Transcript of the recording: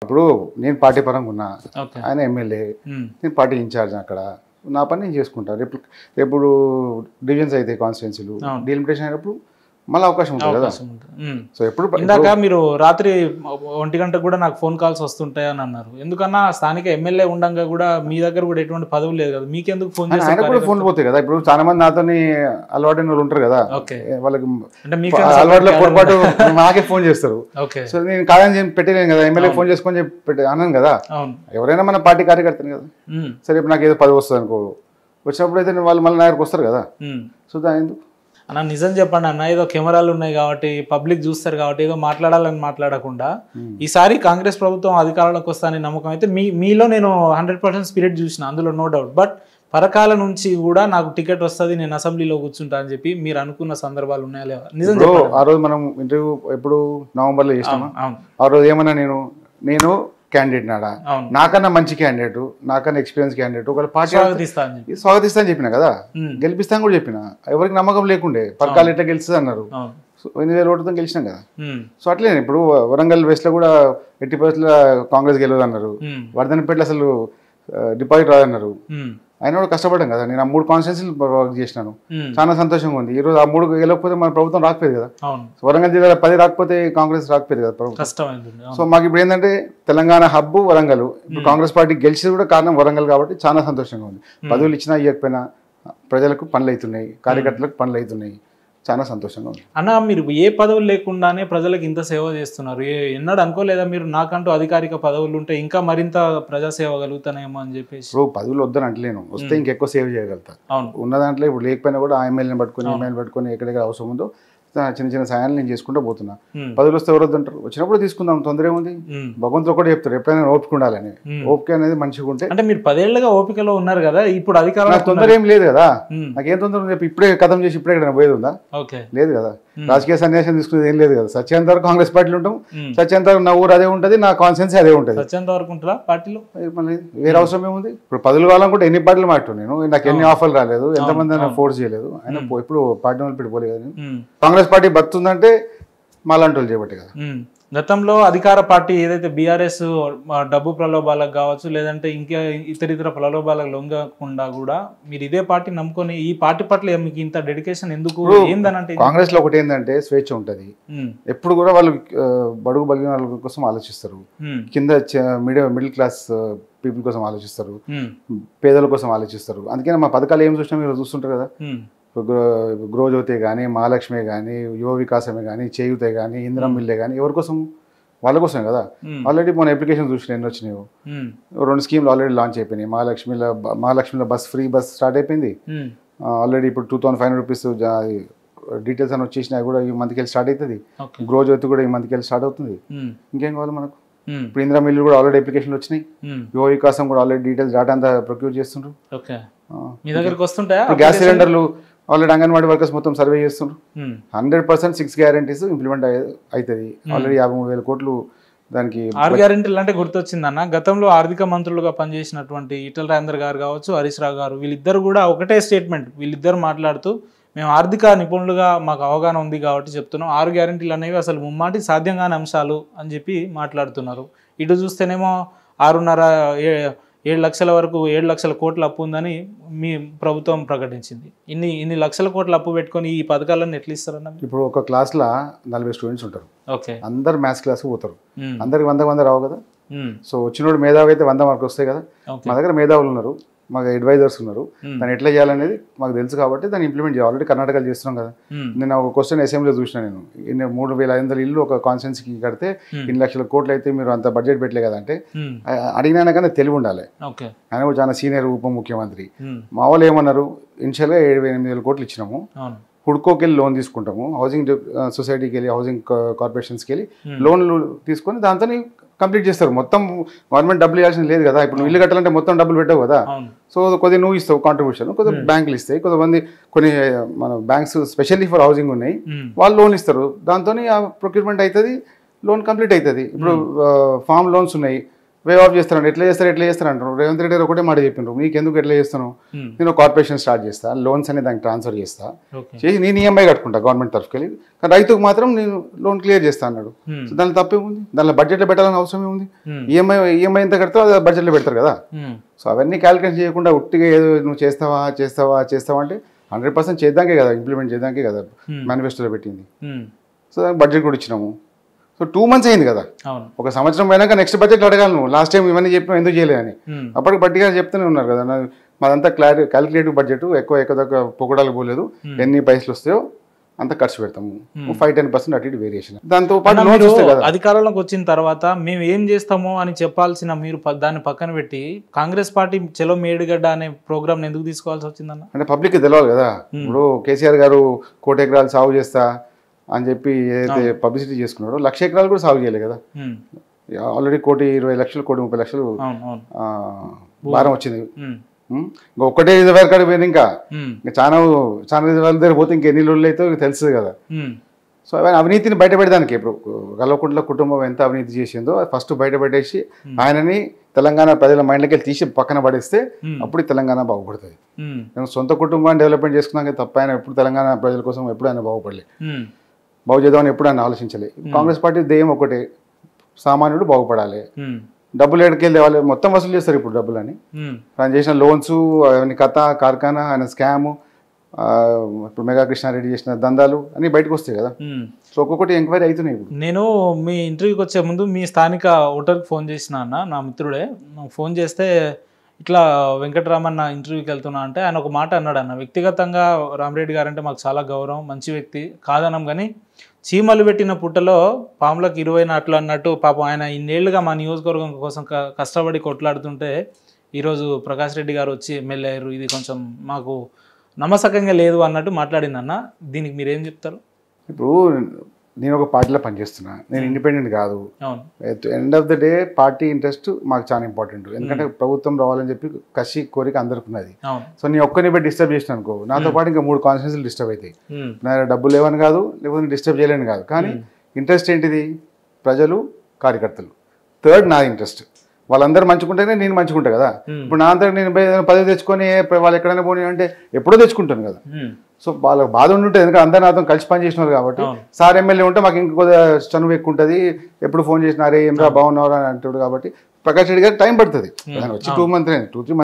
ఇప్పుడు నేను పార్టీ పరంగా ఉన్నా, ఓకే. ఆయన ఎమ్మెల్యే, నేను పార్టీ ఇన్ఛార్జ్ అక్కడ. నా పని నేను చేసుకుంటా. రేపు డివిజన్స్ అయితే కాన్స్టిట్యున్సీలు డీలిమిటేషన్ అయినప్పుడు మళ్ళీ అవకాశం ఉంటుంది కదా. సో ఎప్పుడు ఇందాక మీరు రాత్రి 1 గంటకు కూడా నాకు ఫోన్ కాల్స్ వస్తుంటాయి అని అన్నారు. ఎందుకన్నా స్థానిక ఎమ్మెల్యే ఉండగా కూడా మీ దగ్గర కూడా ఎటువంటి పదవి లేదు కదా, మీకెందుకు ఫోన్ చేసి ఆయన కూడా ఫోన్లు పోతాయి కదా. ఇప్పుడు చాలా మంది నాతో అలవాటైన వాళ్ళు ఉంటారు కదా, వాళ్ళకి అలవాట్లో పొరపాటు నాకే ఫోన్ చేస్తారు. సో నేను కాదని పెట్టలేను కదా, ఎమ్మెల్యే ఫోన్ చేసుకొని అన్నాను కదా. ఎవరైనా మన పార్టీ కార్యకర్తని కదా. సరే ఇప్పుడు నాకు ఏదో పదవి వస్తుంది అనుకో, వచ్చినప్పుడు అయితే వాళ్ళు మళ్ళీ నా దగ్గరకు వస్తారు కదా. సో దాని ఎందుకు అన్న నిజం చెప్పండి అన్న, ఏదో కెమెరాలు ఉన్నాయి కాబట్టి పబ్లిక్ చూస్తారు కాబట్టి ఏదో మాట్లాడాలని మాట్లాడకుండా ఈసారి కాంగ్రెస్ ప్రభుత్వం అధికారంలోకి వస్తానని నమ్మకం అయితే మీలో నేను 100% స్పిరిట్ చూసిన, అందులో నో డౌట్. బట్ పరకాల నుంచి కూడా నాకు టికెట్ వస్తుంది, నేను అసెంబ్లీలో కూర్చుంటా అని చెప్పి మీరు అనుకున్న సందర్భాలు ఉన్నాయా లేవా? నిజం ఆ రోజు మనం ఇంటర్వ్యూ ఎప్పుడు నవంబర్లో చేసినామా, ఆ రోజు ఏమన్నా నేను క్యాండిడేట్ నాడా, నాకన్నా మంచి క్యాండిడేట్, నాకన్నా ఎక్స్పీరియన్స్ క్యాండిడేట్ ఒకవేళ పార్టీ స్వాగతిస్తా అని చెప్పిన కదా, గెలిపిస్తాను కూడా చెప్పిన. ఎవరికి నమ్మకం లేకుండే పరకాలు ఎట్లా గెలుస్తుంది అన్నారు. 8,000 ఓట్లతో గెలిచినాం కదా. సో అట్లే ఇప్పుడు వరంగల్ వెస్ట్ లో కూడా 80% కాంగ్రెస్ గెలవదు అన్నారు. వర్ధనపేటలో అసలు డిపాజిట్ రాదన్నారు. ఆయన కూడా కష్టపడ్డాం కదా. నేను ఆ 3 కాన్స్టిట్యున్సీలు వర్క్ చేసినాను, చాలా సంతోషంగా ఉంది. ఈ రోజు ఆ 3 గెలవకపోతే మన ప్రభుత్వం రాకపోయేది కదా. వరంగల్ జిల్లాలో 10 రాకపోతే కాంగ్రెస్ రాకపోయేది కదా ప్రభుత్వం. సో మాకు ఇప్పుడు ఏంటంటే తెలంగాణ హబ్బు వరంగల్. ఇప్పుడు కాంగ్రెస్ పార్టీ గెలిచేది కూడా కారణం వరంగల్ కాబట్టి చాలా సంతోషంగా ఉంది. పదవులు ఇచ్చినా ఇవ్వకపోయినా ప్రజలకు పనులు అవుతున్నాయి, కార్యకర్తలకు పనులు అవుతున్నాయి, చాలా సంతోషంగా ఉంది. అన్న మీరు ఏ పదవులు లేకుండానే ప్రజలకు ఇంత సేవ చేస్తున్నారు, ఎన్నడూ అనుకోలేదా మీరు నాకంటూ అధికారిక పదవులు ఉంటే ఇంకా మరింత ప్రజాసేవ కలుగుతానేమో అని చెప్పేసి? ఇప్పుడు పదవులు వద్దని అంటలేను, వస్తే ఇంకెక్కువ సేవ చేయగలుగుతా. ఉన్న దాంట్లో ఇప్పుడు లేకపోయినా కూడా ఆ ఎమ్మెల్యేని పట్టుకొని ఎక్కడెక్కడ అవసరం ఉందో చిన్న చిన్న సాయాలు నేను చేసుకుంటూ పోతున్నా. పదవులు వస్తే ఎవరు వద్దంటారు, వచ్చినప్పుడు తీసుకుందాం, తొందర ఏముంది. భగవంతుడు కూడా చెప్తారు ఎప్పుడైనా ఓపిక ఉండాలని. ఓపిక అనేది మంచిగా ఉంటే, అంటే మీరు 10 ఏళ్లుగా ఓపికలో ఉన్నారు కదా, ఇప్పుడు అధికారం నాకు తొందర ఏం లేదు కదా. నాకేం తొందర ఉంది చెప్పి ఇప్పుడే కథం చేసి ఇప్పుడే ఎక్కడ పోయేది ఉందా? లేదు కదా. రాజకీయ సన్యాసం తీసుకునేది ఏం లేదు కదా. సత్యంత వరకు కాంగ్రెస్ పార్టీలో ఉంటాం, సత్యంత వరకు నా ఊరు అదే ఉంటుంది, నా కాన్స్టిట్యున్సీ అదే ఉంటుంది. సత్యంత వరకు ఉంటారా పార్టీలో? వేరే అవసరం ఏముంది. ఇప్పుడు పదవులు కావాలనుకుంటే ఎన్ని పార్టీలు మాట్లాడు, నేను నాకు ఎన్ని ఆఫర్లు రాలేదు, ఎంతమంది ఫోర్స్ చేయలేదు. ఆయన ఇప్పుడు పార్టీ వాళ్ళు పెట్టుకోలేదు కదా. కాంగ్రెస్ పార్టీ బతుందంటే మాలాంటి వాళ్ళు చేయబట్టే కదా. గతంలో అధికార పార్టీ ఏదైతే బీఆర్ఎస్ డబ్బు ప్రలోభాలకు కావచ్చు, లేదంటే ఇంకా ఇతర ప్రలోభాలకు లొంగకుండా కూడా మీరు ఇదే పార్టీ నమ్ముకొని ఈ పార్టీ పట్ల మీకు ఇంత డెడికేషన్ ఎందుకు? ఏందనంటే కాంగ్రెస్ లో ఒకటి ఏంటంటే స్వేచ్ఛ ఉంటది. ఎప్పుడు కూడా వాళ్ళు బడుగు బలిగిన వాళ్ళ కోసం ఆలోచిస్తారు, కింద మిడిల్ క్లాస్ పీపుల్ కోసం ఆలోచిస్తారు, పేదల కోసం ఆలోచిస్తారు. అందుకని మా పథకాలు ఏం చూసినా మీరు చూస్తుంటారు కదా. గృహజ్యోతి కానీ, మహాలక్ష్మి కానీ, యువ వికాసమే కానీ, చేయూతే కానీ, ఇందిరా మిల్లే కానీ, ఎవరి కోసం? వాళ్ళ కోసమే కదా. ఆల్రెడీ మన అప్లికేషన్ చూసిన ఎన్ని వచ్చినాయి. 2 స్కీమ్లు ఆల్రెడీ లాంచ్ అయిపోయినాయి. మహాలక్ష్మిలో ఫ్రీ బస్ స్టార్ట్ అయిపోయింది ఆల్రెడీ. ఇప్పుడు 2,500 రూపీస్ డీటెయిల్స్ అని వచ్చేసినా కూడా ఈ మంత్కి వెళ్ళి స్టార్ట్ అవుతుంది. గృహజ్యోతి కూడా ఈ మంత్కి వెళ్ళి స్టార్ట్ అవుతుంది. ఇంకేం కావాలి మనకు? ఇప్పుడు ఇందిరా మిల్లు కూడా ఆల్రెడీ అప్లికేషన్లు వచ్చినాయి. యువ వికాసం కూడా ఆల్రెడీ డీటెయిల్స్ డేటా అంతా ప్రొక్యూర్ చేస్తుండ్రు. గ్యాస్ సిలిండర్లు ఆల్రెడీ అంగన్వాడీ వర్కర్స్ మొత్తం సర్వే చేస్తున్నారు. 100% 6 గ్యారంటీస్ ఇంప్లిమెంట్ అవుతుంది. ఆల్రెడీ 53,000 కోట్లు దానికి. 6 గ్యారంటీలు అంటే గుర్తొచ్చిందన్న, గతంలో ఆర్థిక మంత్రులుగా పనిచేసినటువంటి ఈటల రాజేందర్ గారు కావచ్చు, హరీష్ రావు గారు, వీళ్ళిద్దరు కూడా ఒకటే స్టేట్మెంట్, వీళ్ళిద్దరు మాట్లాడుతూ మేము ఆర్థిక నిపుణులుగా మాకు అవగాహన ఉంది కాబట్టి చెప్తున్నాం, 6 గ్యారంటీలు అనేవి అసలు ముమ్మాటి సాధ్యం కాని అంశాలు అని చెప్పి మాట్లాడుతున్నారు. ఇటు చూస్తేనేమో 7 లక్షల వరకు 7 లక్షల కోట్ల అప్పు ఉందని మీ ప్రభుత్వం ప్రకటించింది. ఇన్ని లక్షల కోట్ల అప్పు పెట్టుకొని ఈ పథకాలను ఎట్లా ఇస్తారన్న? ఇప్పుడు ఒక క్లాస్లో 40 స్టూడెంట్స్ ఉంటారు. అందరు మ్యాథ్స్ క్లాస్కి పోతారు. అందరికి 100 రావు కదా. సో వచ్చినోడు మేధావి అయితే 100 మార్కులు వస్తాయి కదా. మా దగ్గర మేధావులు ఉన్నారు, మాకు అడ్వైజర్స్ ఉన్నారు. దాన్ని ఎట్లా చేయాలనేది మాకు తెలుసు కాబట్టి దాన్ని ఇంప్లిమెంట్ చేయాలి. ఆల్రెడీ కర్ణాటకలో చేస్తున్నాం కదా. నేను ఒక క్వశ్చన్ అసెంబ్లీలో చూసిన, నేను 3,500 ఇల్లు ఒక కాన్స్టిట్యున్సీకి కడితే 2 లక్షల కోట్లు అయితే మీరు అంత బడ్జెట్ పెట్టలే కదా అంటే, అడిగినా కానీ తెలివి ఉండాలి. ఆయన కూడా చాలా సీనియర్ ఉప ముఖ్యమంత్రి. మా వాళ్ళు ఏమన్నారు, ఇనిషియల్గా 7,000-8,000 కోట్లు ఇచ్చినాము, హుడ్కోకి వెళ్ళి లోన్ తీసుకుంటాము, హౌసింగ్ సొసైటీకి వెళ్ళి హౌసింగ్ కార్పొరేషన్స్కి వెళ్ళి లోన్లు తీసుకొని దాంతో కంప్లీట్ చేస్తారు. మొత్తం గవర్నమెంట్ డబ్బులు ఇవ్వాల్సింది లేదు కదా. ఇప్పుడు నువ్వు ఇల్లు కట్టాలంటే మొత్తం డబ్బులు పెట్టావు కదా. సో కొద్దిగా నువ్వు ఇస్తావు కాంట్రిబ్యూషన్, కొద్దిగా బ్యాంకులు ఇస్తాయి, కొంతమంది కొన్ని మన బ్యాంక్స్ స్పెషల్లీ ఫర్ హౌసింగ్ ఉన్నాయి, వాళ్ళు లోన్ ఇస్తారు. దాంతో ఆ ప్రొక్యూర్మెంట్ అవుతుంది, లోన్ కంప్లీట్ అవుతుంది. ఇప్పుడు ఫామ్ లోన్స్ ఉన్నాయి, వే ఆఫ్ చేస్తాను, ఎట్లా చేస్తారు అంటారు. రేవంత్ రెడ్డి గారు ఒకటే మాట చెప్పిండ్రు, నీకెందుకు ఎట్లా చేస్తాను, నేను కార్పొరేషన్ స్టార్ట్ చేస్తా, లోన్స్ అనేది దానికి ట్రాన్స్ఫర్ చేస్తా, చేసి నేను ఈఎంఐ కట్టుకుంటా గవర్నమెంట్ తరఫుకెళ్ళి, కానీ రైతుకు మాత్రం నేను లోన్ క్లియర్ చేస్తా అన్నాడు. సో దానిలో తప్పేముంది, దానిలో బడ్జెట్లో పెట్టాలని అవసరం ఏముంది, ఈఎంఐ ఎంత కడతావు అది బడ్జెట్లో పెడతారు కదా. సో అవన్నీ క్యాలిక్యులేట్ చేయకుండా ఉట్టిగా ఏదో నువ్వు చేస్తావా అంటే 100% చేద్దాకే కదా, ఇంప్లిమెంట్ చేద్దాకే కదా మేనిఫెస్టోలో పెట్టింది. సో దానికి బడ్జెట్ కూడా ఇచ్చినాము. సో 2 months అయింది కదా, ఒక సంవత్సరం పోయినాక నెక్స్ట్ బడ్జెట్ అడగాలి నువ్వు, లాస్ట్ టైం ఇవన్నీ చెప్పినా ఎందుకు చేయలేదని. అప్పటికి బట్టిగా చెప్తూనే ఉన్నారు కదా, మాదంతా క్యాలిక్యులేటివ్ బడ్జెట్, ఎక్కువ పొగడాలు పోలేదు, ఎన్ని పైసలు వస్తాయో అంత ఖర్చు పెడతాము, 5-10% అటు ఇటు వేరియేషన్. దాంతో పాటు అధికారంలోకి వచ్చిన తర్వాత మేము ఏం చేస్తామో అని చెప్పాల్సిన మీరు దాన్ని పక్కన పెట్టి కాంగ్రెస్ పార్టీ చలో మేడిగడ్డ అనే ప్రోగ్రామ్ ఎందుకు తీసుకోవాల్సి వచ్చిందన్న? అంటే పబ్లిక్ తెలియాలి కదా. ఇప్పుడు కేసీఆర్ గారు 1 కోటి ఎకరాలు సాగు చేస్తా అని చెప్పి ఏదైతే పబ్లిసిటీ చేసుకున్నాడో 1,00,000 ఎకరాలు కూడా సాగు చేయలేదు కదా. ఆల్రెడీ 1,20,00,000 1,30,00,000 భారం వచ్చింది. ఇంకా ఒక్కటే రిజర్వేర్ కాడికి పోయింది, ఇంకా చాలా రిజర్వేర్ దగ్గర పోతే ఇంకెన్ని రోజులు అయితే తెలుస్తుంది కదా. సో అవన్నీ అవినీతిని బయటపెడడానికి, ఇప్పుడు కల్వకుంట్ల కుటుంబం ఎంత అవినీతి చేసిందో ఫస్ట్ బయటపెట్టేసి ఆయనని తెలంగాణ ప్రజల మైండ్లోకి వెళ్ళి తీసి పక్కన పడేస్తే అప్పుడు తెలంగాణ బాగుపడుతుంది. నేను సొంత కుటుంబాన్ని డెవలప్మెంట్ చేసుకున్నాక తప్ప ఆయన ఎప్పుడు తెలంగాణ ప్రజల కోసం ఎప్పుడు ఆయన బాగుపడలేదు, బాగు చేద్దామని ఎప్పుడు ఆయన ఆలోచించలేదు. కాంగ్రెస్ పార్టీ ధ్యేయం ఒకటే, సామాన్యుడు బాగుపడాలి. డబ్బులు ఎక్కడికెళ్ళి వాళ్ళు మొత్తం వసూలు చేస్తారు ఇప్పుడు డబ్బులని. ఆయన చేసిన లోన్స్, అవన్నీ కథ కార్ఖానా, ఆయన స్కాము, ఇప్పుడు మెగా కృష్ణారెడ్డి చేసిన దందాలు అన్నీ బయటకు వస్తాయి కదా. సో ఒక్కొక్కటి ఎంక్వైరీ అవుతున్నాయి. ఇప్పుడు నేను మీ ఇంటర్వ్యూకి వచ్చే ముందు మీ స్థానిక ఓటర్కి ఫోన్ చేసిన అన్న, నా మిత్రుడే నాకు ఫోన్ చేస్తే ఇట్లా వెంకటరామన్ నా ఇంటర్వ్యూకి వెళ్తున్నా అంటే ఆయన ఒక మాట అన్నాడు అన్న, వ్యక్తిగతంగా రామరెడ్డి గారు అంటే మాకు చాలా గౌరవం, మంచి వ్యక్తి కాదనం, కానీ చీమలు పెట్టిన పుట్టలో పాములకు 20 నాట్లు అన్నట్టు పాపం ఆయన ఇన్నేళ్లుగా మా నియోజకవర్గం కోసం కష్టపడి కొట్లాడుతుంటే ఈరోజు ప్రకాష్ రెడ్డి గారు వచ్చి ఎమ్మెల్యే అయ్యారు, ఇది కొంచెం మాకు నమ్మసకంగా లేదు అన్నట్టు మాట్లాడిందన్న. దీనికి మీరేం చెప్తారు? ఇప్పుడు నేను ఒక పార్టీలో పనిచేస్తున్నా, నేను ఇండిపెండెంట్ కాదు. End of the day party interest మాకు చాలా ఇంపార్టెంట్, ఎందుకంటే ప్రభుత్వం రావాలని చెప్పి కసి కోరిక అందరికి ఉన్నది. సో నేను ఒక్కరిని బట్టి డిస్టర్బ్ చేసిన అనుకో, నాతో పాటు ఇంకా 3 కాన్స్టిట్యూన్సీలు డిస్టర్బ్ అవుతాయి. నా డబ్బులు లేవని కాదు, లేకపోతే డిస్టర్బ్ చేయలేని కాదు, కానీ ఇంట్రెస్ట్ ఏంటిది, ప్రజలు కార్యకర్తలు. థర్డ్ నా ఇంట్రెస్ట్, వాళ్ళందరూ మంచుకుంటేనే నేను మంచుకుంటా కదా. ఇప్పుడు నా అంతా నేను పదవి తెచ్చుకొని వాళ్ళు ఎక్కడైనా పోనీ అంటే ఎప్పుడో తెచ్చుకుంటాను కదా. సో వాళ్ళకి బాధ ఉంటుంటుంది, ఎందుకంటే అందరూ నాతో కలిసి పని చేసినారు కాబట్టి. సార్ ఎమ్మెల్యే ఉంటే మాకు ఇంకొక చనువు ఎక్కువ ఉంటుంది, ఎప్పుడు ఫోన్ చేసినారే ఏమరా బాగున్నారా అని అంటాడు కాబట్టి. ప్రకాష్ రెడ్డి గారు టైం పడుతుంది, వచ్చి 2 months 2-3 months